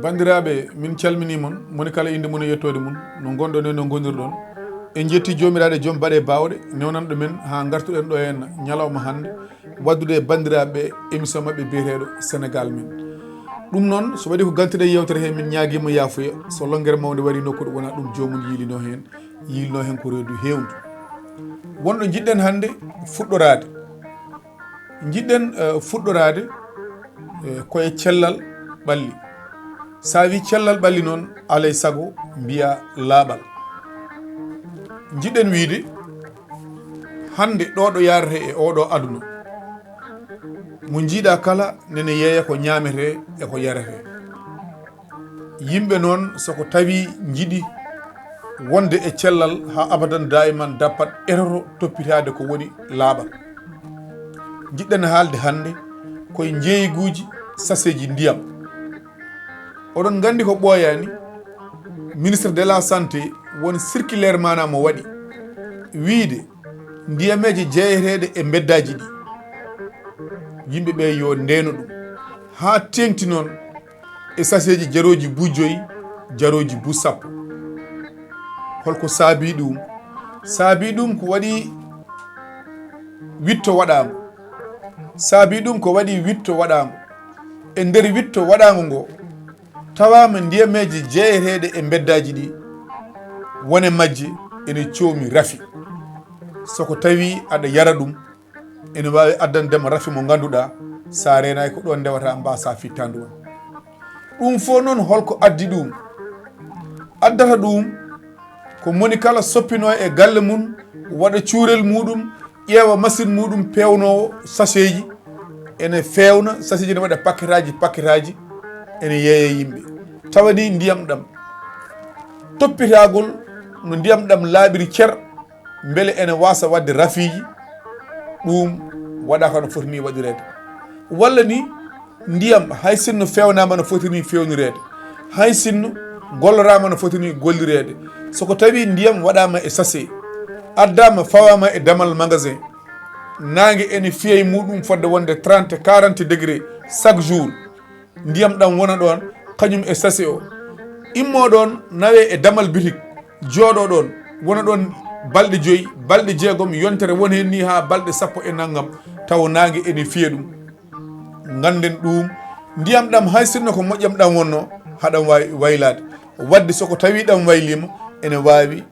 bandiraɓe min calmini mon moni kala inde mum e yettode mum no gonɗon e no gondirɗon en jetti jomiraɗe joom baɗe bawɗe newnanɗo men ha gartuɗen ɗo henna ñalawma hande waddude bandiraɓe émission mabɓe biyeteɗo Sénégal men ɗum noon so waɗi ko gantuɗe yewtere he min ñaguima yafuya so longguere mawde wari nokkuɗo wona ɗum jomum yilino hen ko reedu hewndu wonɗo jiɗɗen hande fuɗɗorade jiɗɗen fuɗɗorade koye cellal ɓalli sa wi cellal ɓalli noon alay saago mbiya laaɓal jiɗɗen wiide hande ɗo ɗo yarate e oɗo aduna mo jiiɗa kala nene yeeya ko ñamete e ko yarete yimɓe noon soko tawi jiiɗi wonde e cellal ha abadan daiman dappat eroro toppitade ko woni laaɓal jiɗɗen haalde hande koye jeeyguji saseji ndiyam oɗon gandi ko ɓooyani ministre de la santé woni circulaire mana mo waɗi wiide ndiyameje jeeyeteɗe e beddaji ɗi yimɓeɓe yo ndeno ɗum ha tengti noon e saseji jaroji bujoyi jaroji bu sappo holko saabi ɗum ko waɗi witto waɗama saabi ɗum ko waɗi witto waɗama e nder witto waɗago ngo tawama ndiyameje jeeyeteɗe e beddaji ɗi wone majje ene coomi rafi soko tawi aɗa yara ɗum ene wawi addandema rafi mo ganduɗa sa renay ko ɗon ndewata mbasa fittande on ɗum fo noon holko addi ɗum addata ɗum ko moni kala soppino e galle mum waɗa cuurel muɗum ƴeewa machine muɗum pewnowo saceji ene fewna saceji ne waɗa paquetaji ene yeeye yimɓe tawani ndiyam ɗam toppitagol no ndiyam ɗam laaɓiri cer beele ene wasa wadde rafiji ɗum waɗaka no foti ni waɗirede walla ni ndiyam hay sinno fewnama no foti ni fewnirede hay sinno gollorama no foti ni gollirede soko tawi ndiyam waɗama e sachet addama fawama e damal magasin nangue ene fiya e muɗum fodde wonde 30-40 degré chaque jour ndiyam ɗam wona ɗon kañum e sachet o immo ɗon nawe e damal bitik jooɗo ɗon wona ɗon balɗe 5 balɗe 6 yontere won hen ni ha balɗe 10 e naggam taw nangue ene fiya ɗum ganden ɗum ndiyam ɗam hay sinno ko moƴƴam ɗam wonno haɗam wawi waylade wadde soko tawi ɗam waylima ene wawi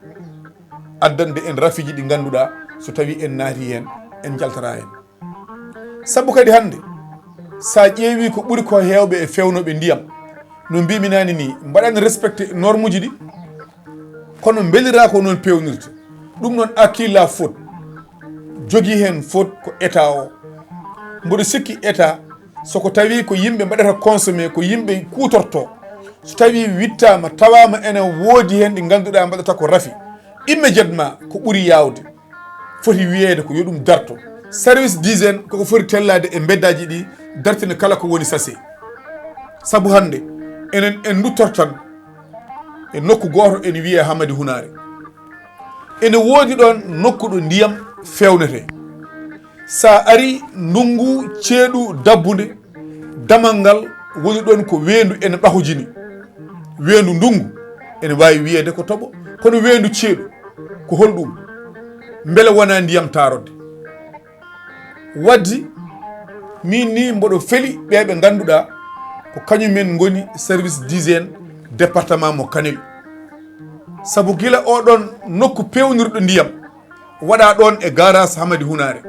addande en rafiji ɗi ganduɗa so tawi en naati hen en jaltara hen saabu kadi hande sa ƴeewi ko ɓuuri ko hewɓe e fewnoɓe ndiyam no mbimi nani ni mbaɗani respecté norme uji ɗi kono beelira ko noon pewnirta ɗum noon hakkilla faute jogui hen faute ko état o mboɗo sikki état soko tawi ko yimɓe mbaɗata consommé ko yimɓe kutorto so tawi wittama tawama ene woodi hen ɗi ganduɗa mbaɗata ko rafi immédiatement ko ɓuuri yawde foti wiyede ko yo ɗum darto service d'hygiène koko foti tellade e beddaji ɗi dartina kala ko woni sachet saabu hande enen en duttortan e nokku goto ene wiye Hamadi Hunare ene woodi ɗon nokku ɗo ndiyam fewnete sa ari ndungu ceeɗu dabbude damal ngal woni ɗon ko wendu ene ɓahojini wendu ndungu ene wawi wiyede ko tooɓo kono wendu ceeɗu ko holɗum beele wona ndiyam tarodde waddi min ni mboɗo feeli ɓeɓe ganduɗa ko kañumen goni service d'hygiène département mo Kanel saabu gila oɗon nokku pewnirɗo ndiyam waɗa ɗon e garage Hamadi Hunare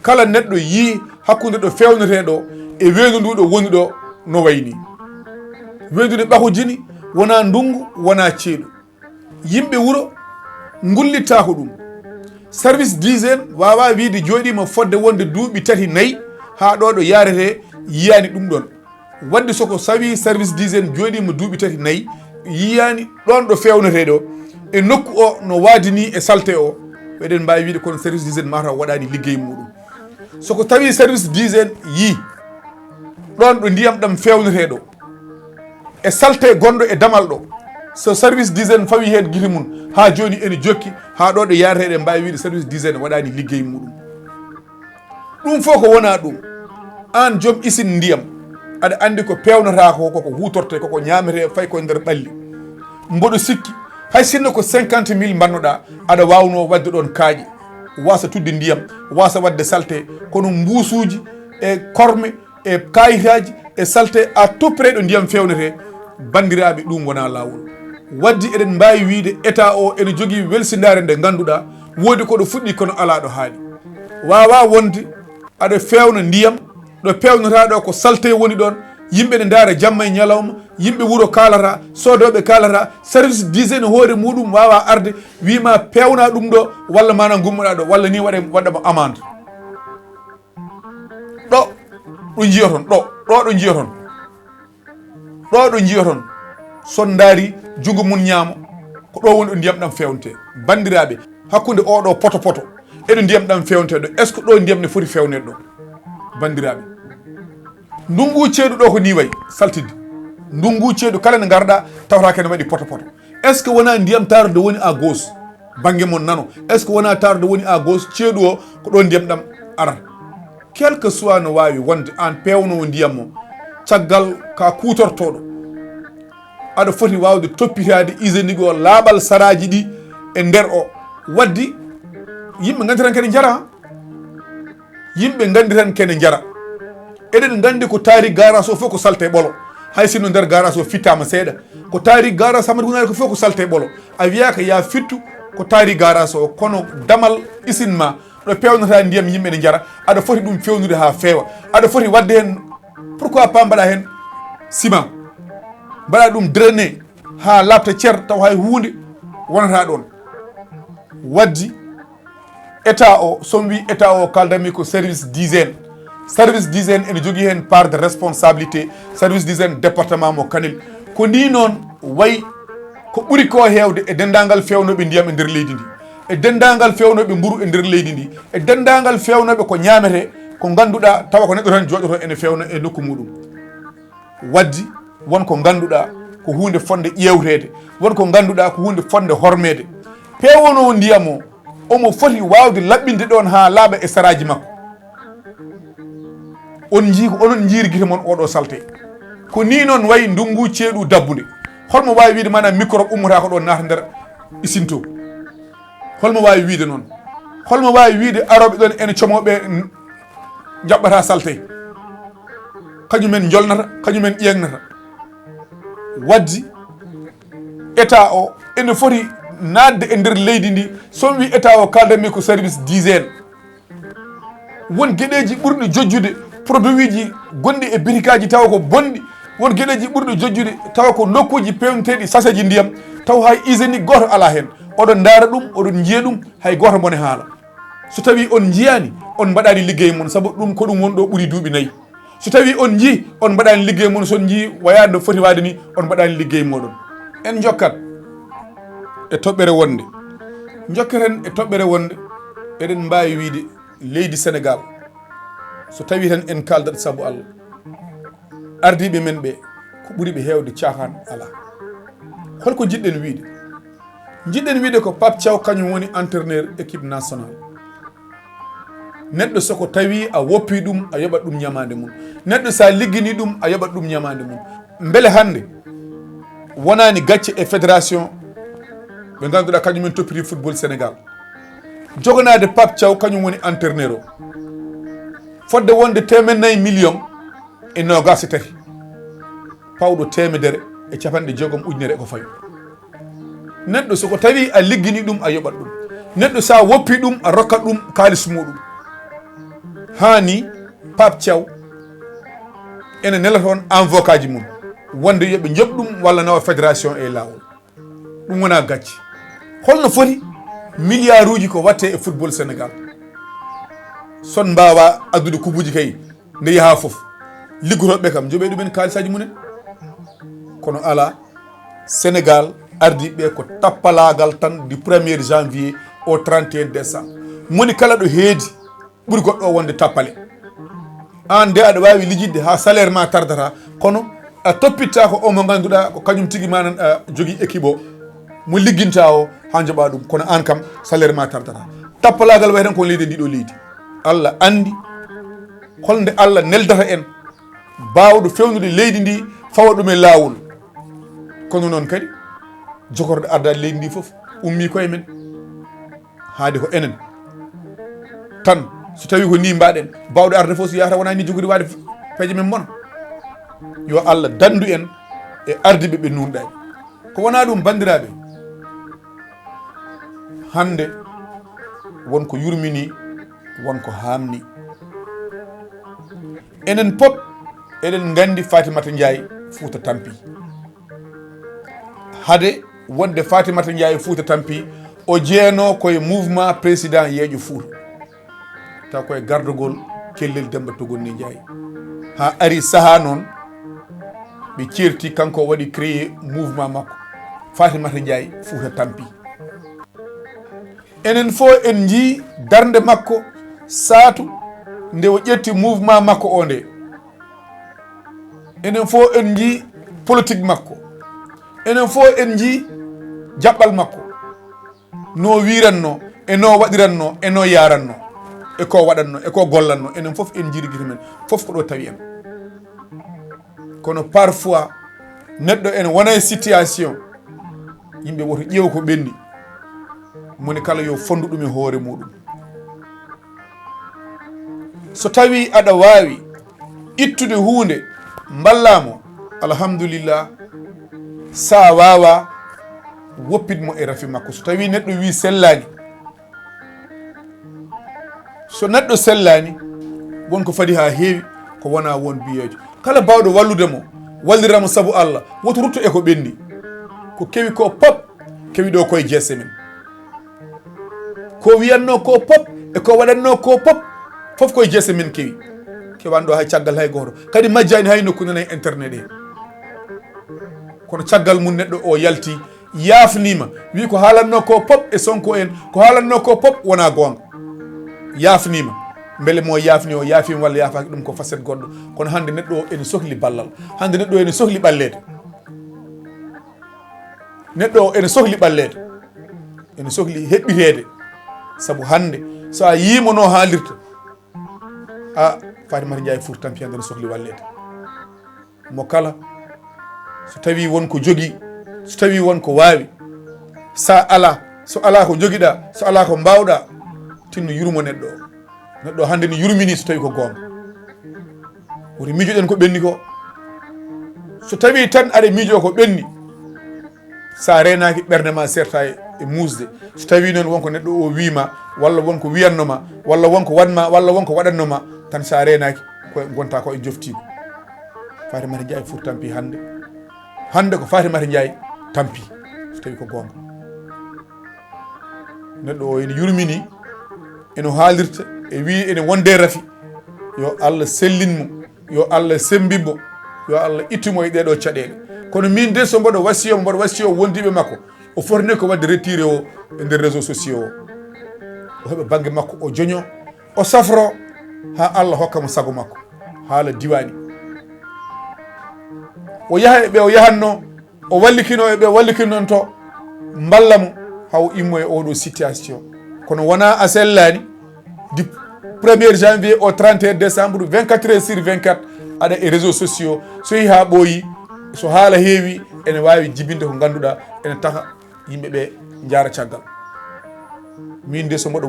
kala neɗɗo yi hakkude ɗo fewneteɗo e wendu nduɗo woni ɗo no wayni wendu ne ɓahojini wona ndungu wona ceeɗu yimɓe wuuro gullitta ko ɗum service d'hygiène wawa wiide joɗima fodde wonde duuɓi 3-4 ha ɗo ɗo yarete yiyani ɗum ɗon wadde soko sawi service d'hygiène joɗima duuɓi 3-4 yiyani ɗon ɗo fewneteɗo e nokku o no wadini e salte o ɓeɗen mbawi wiide kono service d'hygiène mataw waɗani liggey muɗum soko tawi service d'hygiène yi ɗon ɗo ndiyam ɗam fewneteɗo e salte gonɗo e damal ɗo so service d'hygiène fawi hen guite mum ha joni ene jokki ha ɗo ɗo yareteɗe mbawi wiide service d'hygiène waɗani liggey muɗum ɗum fof ko wona ɗum an joom isine ndiyam aɗa andi ko pewnata ko koko hutorte koko ñamete fay ko nder ɓalli mboɗo sikki hay sinno ko 50 000 bannoɗa aɗa wawno wadde ɗon kaaƴe wasa tudde ndiyam wasa wadde salte kono mbuusuji e korme e kayitaji e salte a toppire ɗo ndiyam fewnete bandiraɓe ɗum wona lawol waddi eɗen mbawi wiide état o ene jogui welsidare nde ganduɗa woodi koɗo fuɗɗi kono ala ɗo haaɗi wawa wonde aɗa fewna ndiyam ɗo pewnata ɗo ko salte woni ɗon yimɓe ne daara jamma e ñalawma yimɓe wuuro kalata sodoɓe kalata service d'hygiène hoore muɗum wawa arde wima pewna ɗum ɗo walla mana gummoɗa ɗo walla ni waɗama amende ɗo jiyoton ɗo jiyoton ɗo jiyoton son daari jungo mun ñaamo ko ɗo woni ɗo ndiyam ɗam fewnte bandiraɓe hakkude oɗo poto eɗo ndiyam ɗam fewnte ɗo est ce que ɗo ndiyam ne foti fewnede ɗo bandiraɓe ndungu ceeɗu ɗo ko ni way saltidde ndungu ceeɗu kala ne garɗa tawata kene waɗi poto est ce que wona ndiyam tarude woni à gauche banggue mon nano est ce que wona tarude woni à gauche ceeɗu o ko ɗo ndiyam ɗam arata quel que soit no wawi wonde an pewnowo ndiyam o caggal ka kutortoɗo aɗa foti wawde toppitade hygiénique o laaɓal saraji ɗi e nder o waddi yimɓe gandiran kene jara yimɓe gandiran kene jara eɗen gandi ko taari garage o fof ko salte ɓolo hay sinno nder garage o fittama seeɗa ko taari garage Hammadou Gunari ko fof ko salte ɓolo a wiyaka ya fittu ko taari garage o kono damal usine ma ɗo pewnata ndiyam yimɓe ne jara aɗa foti ɗum fewnude ha feewa aɗa foti wadde hen pourquoi pas mbaɗa hen ciment mbaɗa ɗum drainé ha labta ceer taw hay hunde wonata ɗon waddi état o somi wi état o kaldami ko service d'hygiène ene jogui hen part de responsabilité service d'hygiène département mo Kanel ko ni noon wayi ko ɓuuri ko hewde e dendagal fewnoɓe ndiyam e nder leydi ndi e dendagal fewnoɓe mburu e nder leydi ndi e dendagal fewnoɓe ko ñamete ko ganduɗa tawa ko neɗɗo tan joɗoto ene fewna e nokku muɗum waddi wonko ganduɗa ko hunde fonde ƴewtede wonko ganduɗa ko hunde fonde hormede pewonowo ndiyam o omo foti wawde laɓɓinde ɗon ha laaɓa e saraji makko on jii ko onon jiirguite moon oɗo salte ko ni noon wayi ndungu ceeɗu dabbude holmo wawi wiide mana microbe ummata ko ɗo naata nder usine to holmo wawi wiide noon holmo wawi wiide aroɓe ɗon ene comoɓe jaɓɓata salte kañumen jolnata kañumen ƴegnata waddi état o ene foti nadde e nder leydi ndi somi wi état o kaldami ko service d'hygiène won gueɗeji ɓurɗi jojjude produit ji gonɗi e birikaji tawa ko bonɗi won gueɗeji ɓurɗi jojjude tawa ko nokkuji pewneteɗi sachet ji ndiyam taw hay hygiénique goto ala hen oɗon daara ɗum oɗon jiiya ɗum hay goto mone haala so tawi on jiyani on mbaɗani liggey mon saabu ɗum ko ɗum wonɗo ɓuuri duuɓi nayyi so tawi on jii on mbaɗani liggey mon son jii wayade no foti wade ni on mbaɗani liggey moɗon en jokkat e toɓɓere wonde jokketen e toɓɓere wonde eɗen mbawi wiide leydi Sénégal so tawi tan en kaldat saabu Allah ardiɓe men ɓe ko ɓuuri ɓe hewde caahan ala holko jiɗɗen wiide ko Pape Thiaw kañum woni entraîneur équipe nationale neɗɗo soko tawi a woppi ɗum a yoɓat ɗum ñamade mum neɗɗo sa liggini ɗum a yoɓat ɗum ñamade mum beele hande wonani gacce e fédération ɓe ganduɗa kañumen toppiti football Sénégal joganade Pape Thiaw kañum woni entraîneur o fodde wonde 4 millions e 23 pawɗo 150 ko fayi neɗɗo soko tawi a liggini ɗum a yoɓat ɗum neɗɗo sa woppi ɗum a rokkat ɗum kalis muɗum hani Pape Thiaw ene nela toon avocat ji mum wonde yoɓe joɓ ɗum walla nawa fédération e lawol ɗum wona gacce holno foti milliard uji ko watte e football Sénégal son mbawa addude kubuji kay nde yaaha foof liggotoɓe kam joɓe ɗumen kalisaji munen kono ala Sénégal ardiɓe ko tappalagal tan du 1er janvier au 31 décembre moni kala ɗo heedi ɓuuri goɗɗo wonde tappale an nde aɗa wawi lijidde ha salaire ma tardata kono a toppitta ko o mo ganduɗa ko kañum tigui manan a jogui équipe o mo ligginta o ha joɓa ɗum kono an kam salaire ma tardata tappalagal way tan ko leydi ndiɗo leydi Allah andi holnde Allah neldata en bawɗo fewnude leydi ndi fawa ɗum e lawol kono noon kadi jogorde ardade leydi ndi foof ummi koye men haade ko enen tan so tawi ko ni mbaɗen bawɗo arde fof so yahata wona ni jogori wade peeje men bona yo Allah dandu en e ardiɓe ɓe nunɗaɓe ko wona ɗum bandiraɓe hande wonko yurmini wonko hamni enen pop eɗen gandi Fatimata Ndiaye Fouta Tampi hade wonde Fatimata Ndiaye Fouta Tampi o jeeno koye mouvement président yeeƴo Fouta taw koye gardugol kellel Demba Togonni Ndiaye ha ari saaha noon ɓe certi kanko waɗi créé mouvement makko Fatimata Ndiaye Fouta Tampi enen fof en jii darde makko saatu nde o ƴetti mouvement makko o nde enen fof en jii politique makko enen fof en jii jaɓɓal makko no wiranno e no waɗiranno e no yaranno e ko waɗanno e ko gollanno enen fof en jiiri guite men fof ko ɗo tawi en kono parfois neɗɗo en wona e situation yimɓe woto ƴeew ko ɓenni moni kala yo fondu ɗum e hoore muɗum so tawi aɗa wawi ittude hunde ballamo alhamdulillah sa wawa woppidmo e rafi makko so tawi neɗɗo wi sellani so neɗɗo sellani wonko fadi ha heewi ko wona won biyejo kala bawɗo walludemo walliramo saabu Allah woto rutto e ko ɓenni ko kewi ko pop kewi ɗo koye jeese men ko wiyanno ko pop e ko waɗanno ko pop fof koye jeese men kewi kewanɗo hay caggal hay goto kadi majjani hay nokku nana e internet he kono caggal mum neɗɗo o yalti yafnima wi ko haalanno ko pop e Sonko en ko haalanno ko pop wona gonga yafnima beele mo yafni o yaafima walla yafaki ɗum ko facette goɗɗo kono hande neɗɗo o ene sohli ballal hande neɗɗo o ene sohli ɓallede neɗɗo o ene sohli ɓallede ene sohli heɓɓitede saabu hande so a yimo no haalirta a Fatimata Ndiaye Fouta Tampi hande ne sohli wallede mo kala so tawi wonko jogui so tawi wonko wawi sa ala so ala ko joguiɗa so ala ko mbawɗa tinno yurmo neɗɗo o neɗɗo hande ne yurmini so tawi ko gonga woto miijoɗen ko ɓenni ko so tawi tan aɗa miijo ko ɓenni sa renaki ɓerde ma serta e musde so tawi noon wonko neɗɗo o wima walla wonko wiyannoma walla wonko wanma walla wonko waɗannoma tan sa renaki ko gonta ko e joftigo Fatimata Ndiaye Fouta Tampi hande ko Fatimata Ndiaye Tampi so tawi ko gonga neɗɗo o ene yurmini eno haalirta e wi ene wonde rafi yo Allah sellinmo yo Allah sembimmo yo Allah ittumo e ɗeɗo caɗele kono min de so mboɗo wasiyo wondiɓe makko o forni ko wadde retiré o e nder réseaux sociaux o heɓa banggue makko o joño o safro ha Allah hokkamo sago makko haala diwani o yaha e ɓe o yahanno o wallikino e ɓe wallikinon to ballamo haw immo e oɗo situation kono wona a sellani du 1er janvier au 31 décembre 24 heures sur 24 aɗa e réseaux sociaux so yi ha ɓooyi so haala heewi ene wawi jibinde ko ganduɗa ene taha yimɓeɓe jaara caggal min de so mboɗo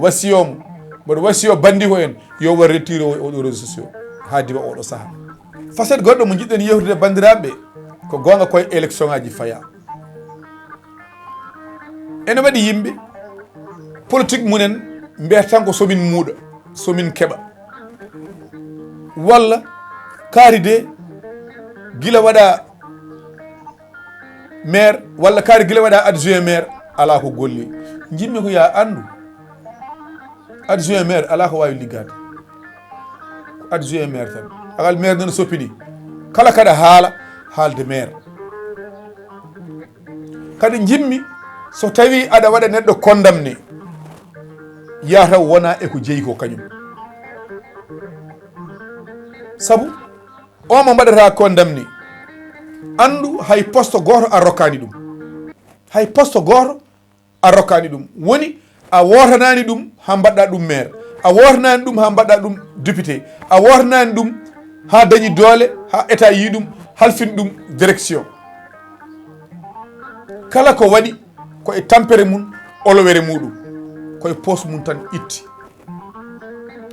wasiyo bandi ko en yo war retiré o oɗo réseaux sociaux ha diwa oɗo saaha facette goɗɗo mo jiɗɗen yewtude bandiraɓe ko gonga koye élection ngaji faya ene waɗi yimɓe politique munen mbiyata tan ko somin muuɗa somin keɓa walla kaari de gila waɗa maire walla kaari gila waɗa adjoint maire ala ko golli jimmi ko ya andu adjoint maire ala ko wawi liggade ko adjoint maire tan akal maire nana soppini kala kaɗa haala haalde maire kadi jimmi so tawi aɗa waɗa neɗɗo condamné yataw wona eko jeeyi ko kañum saabu o mo mbaɗata condamné andu hay poste goto a rokkani ɗum hay poste goto a rokkani ɗum woni a wotanani ɗum ha mbaɗɗa ɗum maire a wotanani ɗum ha mbaɗɗa ɗum député a wotanani ɗum ha dañi doole ha état yi ɗum halfin ɗum direction kala ko waɗi koye tampere mum olowere muɗum koye poste mum tan itti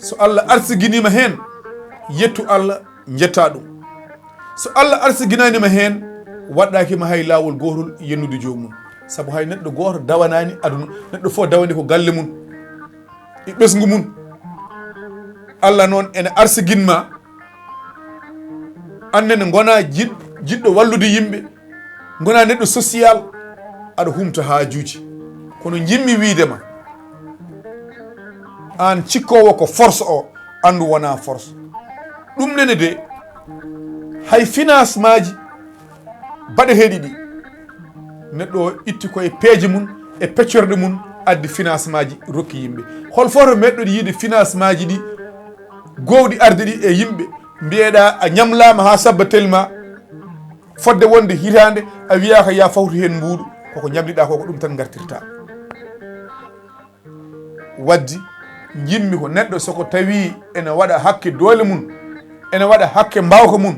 so Allah arsiginima hen yettu Allah jetta ɗum so Allah arsiginanima hen waɗɗakima hay lawol gotol yennude jomum saabu hay neɗɗo goto dawanani aduna neɗɗo fof dawani ko galle mum e ɓesgu mum Allah noon ene arsiginma annene gona jiɗɗo wallude yimɓe gona neɗɗo social aɗa humta haajuji kono jimmi wiidema an cikkowo ko force o andu wona force ɗum nene de hay finance maji baɗeteɗi ɗi neɗɗo o itti koye peeje mum e peccorɗe mum addi finance maji rokki yimɓe hol foto meɗɗo yiide finance maji ɗi gowɗi arde ɗi e yimɓe mbiyeɗa a ñamlama ha sabba telma fodde wonde hitande a wiyaka ya fawtu hen mbuuɗu koko ñamliɗa koko ɗum tan gartirta waddi jimmi ko neɗɗo soko tawi ene waɗa hakke doole mum ene waɗa hakke mbawka mum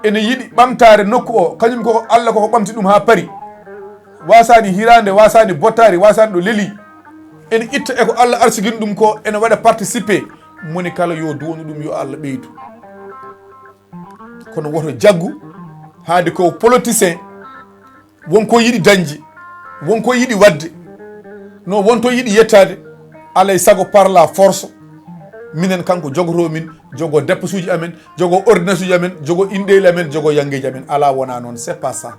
ene yiɗi ɓamtare nokku o kañum koko Allah koko ɓamti ɗum ha paari wasani hirande wasani bottari wasani ɗo leeli ene itta eko Allah arsigini ɗum ko ene waɗa participé moni kala yo duwonu ɗum yo Allah ɓeydu kono woto jaggu haade ko politicien wonko yiɗi dañde wonko yiɗi wadde no wonto yiɗi yettade alay sago par la force minen kanko jogoto min jogo dépense uji amen jogo ordonnance uji amen jogo inɗeli amen jogo yangueji amen ala wona noon c'est pas ça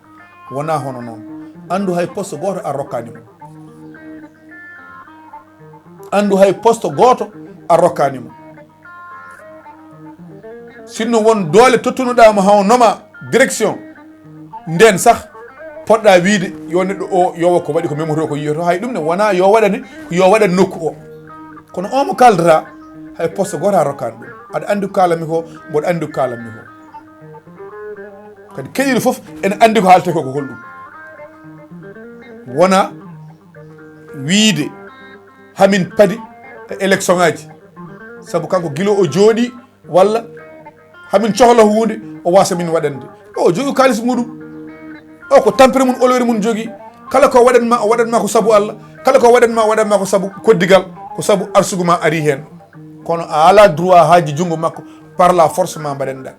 wona hono noon andu hay poste goto a rokkanimo andu hay poste goto a rokkanimo sinno won doole tottunoɗama haw noma direction nden sah poɗɗa wiide yo neɗɗo o yowa ko waɗi ko memoto ko yiyoto hay ɗum ne wona yo waɗane yo waɗan nokku o kono omo kaldata hay poste goto a rokkani ɗum aɗa andi ko kalanmi ko mboɗo andi ko kalanmi ko kadi keɗiɗo foof ene andi ko haalte koko holɗum wona wiide hamin paadi e élection ngaji saabu kanko guilo o jooɗi walla hamin cohla hunde o wasa min waɗande o jogui kalis muɗum o ko tampere mum olore mum jogui kala ko waɗanma o waɗanma ko saabu Allah kala ko waɗanma o waɗanma ko saabu koddigal ko saabu arsuguma ari hen kono a ala droit haaji junggo makko par la force ma mbaɗenɗa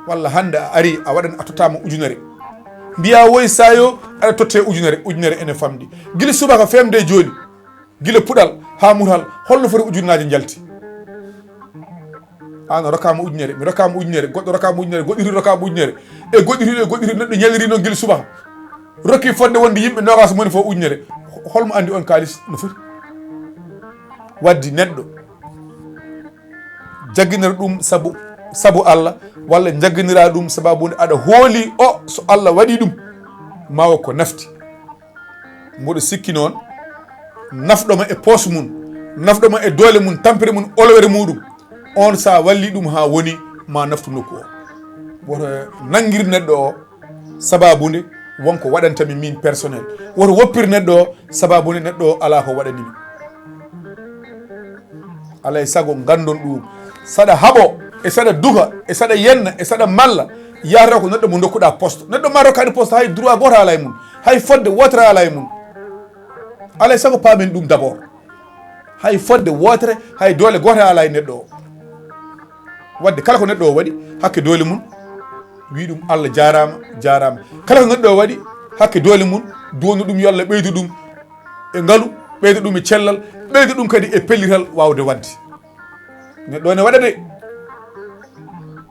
walla hande a ari a waɗan a tottama ujunere mbiya woy sayo aɗa totte ujunere ene famɗi guila subaka femde joni guila puɗal ha mutal holno foti ujunnaji jalti an rokkama ujunere mi rokkama ujunere goɗɗo rokkama ujunere goɗɗiri rokkama ujunere e goɗɗiri neɗɗo ñalliri noon guila subaka rokki fodde wonde yimɓe nogas moni fo ujunere holmo andi on kalis no foti waddi neɗɗo jagginira ɗum sabu Allah walla jagginira ɗum sababude aɗa hooli o so Allah waɗi ɗum mawa ko nafti mboɗo sikki noon nafɗoma e poche mum nafɗoma e doole mum tampere mum olowere muɗum on sa walli ɗum ha woni ma naftu nokku o woto nanguir neɗɗo o sababude wonko waɗantami min personnel woto woppir neɗɗo o sababude neɗɗo o ala ko waɗanimi alay saago gandon ɗum saɗa haaɓo e saɗa duga e saɗa yenna e saɗa malla yahata ko neɗɗo mo dokkuɗa poste neɗɗo ma rokkani poste hay droit goto ala e mum hay fodde wotere ala e mum alay saago paamen ɗum d' abord hay fodde wotere hay doole goto ala e neɗɗo o wadde kala ko neɗɗo o waɗi hakke doole mum wi ɗum Allah jarama kala ko neɗɗo o waɗi hakke doole mum duwonu ɗum yo Allah ɓeydu ɗum e ngaalu ɓeyda ɗum e cellal ɓeyda ɗum kadi e pellital wawde wadde neɗɗo ne waɗa de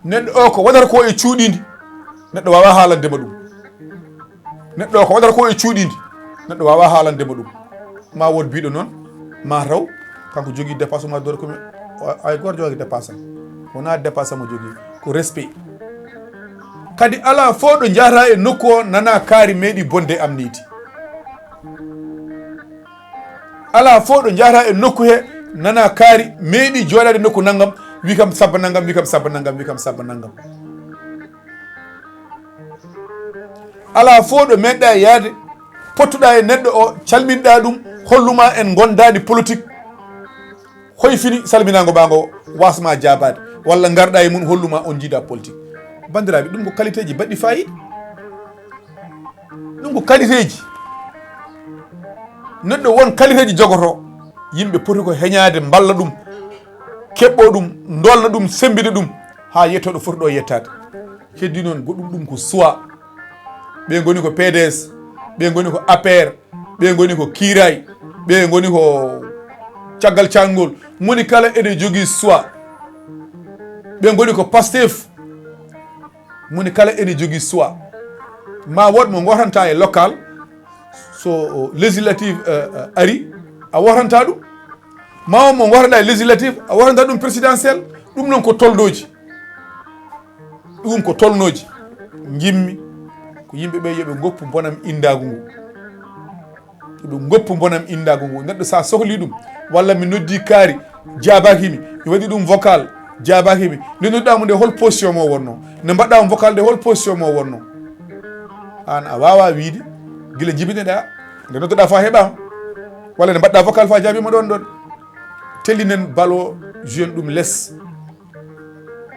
neɗɗo o ko waɗata ko e cuuɗidi neɗɗo wawa haalandema ɗum neɗɗo o ko waɗata ko e cuuɗidi neɗɗo wawa haalandema ɗum ma won biɗo noon ma taw kanko jogui dépasse ma dore komi ay goto jogui dépasse wona dépasse mo jogui ko respect kadi ala fo ɗo jahata e nokku o nana kaari meeɗi bonde am niidi ala fo ɗo jahata e nokku he nana kaari meeɗi joɗade nokku naggam wi kam sabba naggam wi kam sabba naggam wi kam sabba naggam ala fo ɗo meɗɗa yaade pottuɗa e neɗɗo o calminɗa ɗum holluma en gondadi politique hoy fini salminago ɓago wasma jabade walla garɗa e mum holluma on jiida politique bandiraɓe ɗum ko qualité ji baɗɗi fayida ɗum ko qualité ji neɗɗo won qualité ji jogoto yimɓe poti ko heñade balla ɗum keɓɓo ɗum dolna ɗum sembide ɗum ha yettoɗo foti ɗo yettade heddi noon goɗɗum ɗum ko choix ɓe goni ko PDS ɓe goni ko APR ɓe goni ko kiray ɓe goni ko caggal cangol moni kala ene jogui choix ɓe goni ko Pastef moni kala ene jogui choix ma woɗ mo gotanta e local so législative ari a wotanta ɗum ma mo gotanta e législative a wotanta ɗum présidentiel ɗum noon ko tolnoji ɗum ko tolnoji jimmi ko yimɓeɓe yoɓe goppu bonam indagu ngu yoɓe goppu bonam indagu ngu neɗɗo sa sohli ɗum walla mi noddi kaari jabakimi mi waɗi ɗum vocal jabakimi nde nodɗamo nde hol position mo wonno nde mbaɗɗamo vocal nde hol position mo wonno an a wawa wiide guila jibineɗa nde noddoɗa fa heeɓama walla nde mbaɗɗa vocal fa jaabima ɗon ɗon tellinen balo jeune ɗum less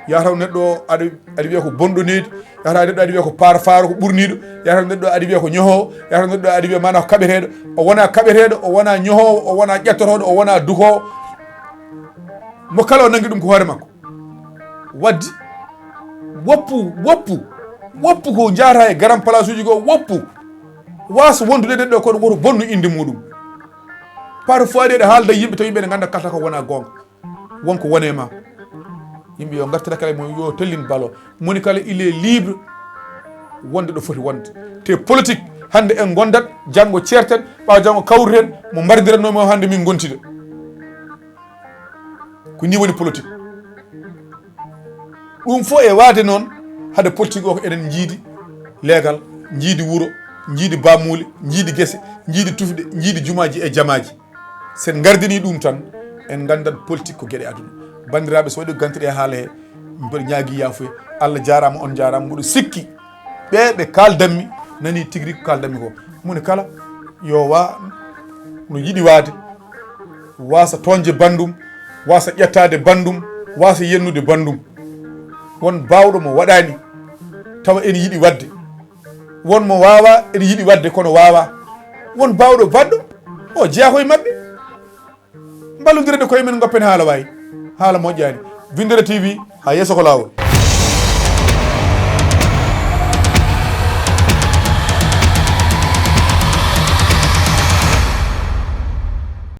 yataw neɗɗo aɗa wiya ko bonɗonede yataw neɗɗo aɗa wiya ko parfaro ko ɓurniɗo yataw neɗɗo aɗa wiya ko ñohowo yataw neɗɗo aɗa wiya mana ko kaɓeteɗo o wona kaɓeteɗo o wona ñohowo o wona ƴettotoɗo o wona dukowo mo kala o nangui ɗum ko hoore makko waddi woppu ko jata e garan place uji go woppu wasa wondude neɗɗo kono woto bonnu inde muɗum parfois ɗe haalda yimɓe taw yimɓe ne ganda kalta ko wona gonga wonko wone ma yimɓe yo gartira kala mo yo tellin balo moni kala il est libre wonde ɗo foti wonde te politique hande en gondat janggo certen ɓawa janggo kawruten mo mbardirannomo hande min gontida ko ni woni politique ɗum fo e waade noon hade politique o ko enen jiidi leegal jiidi wuuro jiidi bammuli jiidi guese jiidi tufde jiidi jumaji e jamaji sen gardini ɗum tan en gandat politique ko gueɗe aduna bandiraɓe so waɗi gantiɗe haala he mbiɗa ñaagui yafuya Allah jarama on jarama mboɗo sikki ɓe kaldanmi nani tigui rigui ko kaldanmi ko moni kala yo wa no yiiɗi waade wasa toñde bandum wasa ƴettade bandum wasa yennude bandum won bawɗo mo waɗani tawa ene yiiɗi wadde won mo wawa ene yiiɗi wadde kono wawa won bawɗo baɗɗo o jeeya koye mabɓe ballodirede koye men goppen haala wayi haala moƴƴani Windere TV ha yesso ko lawol.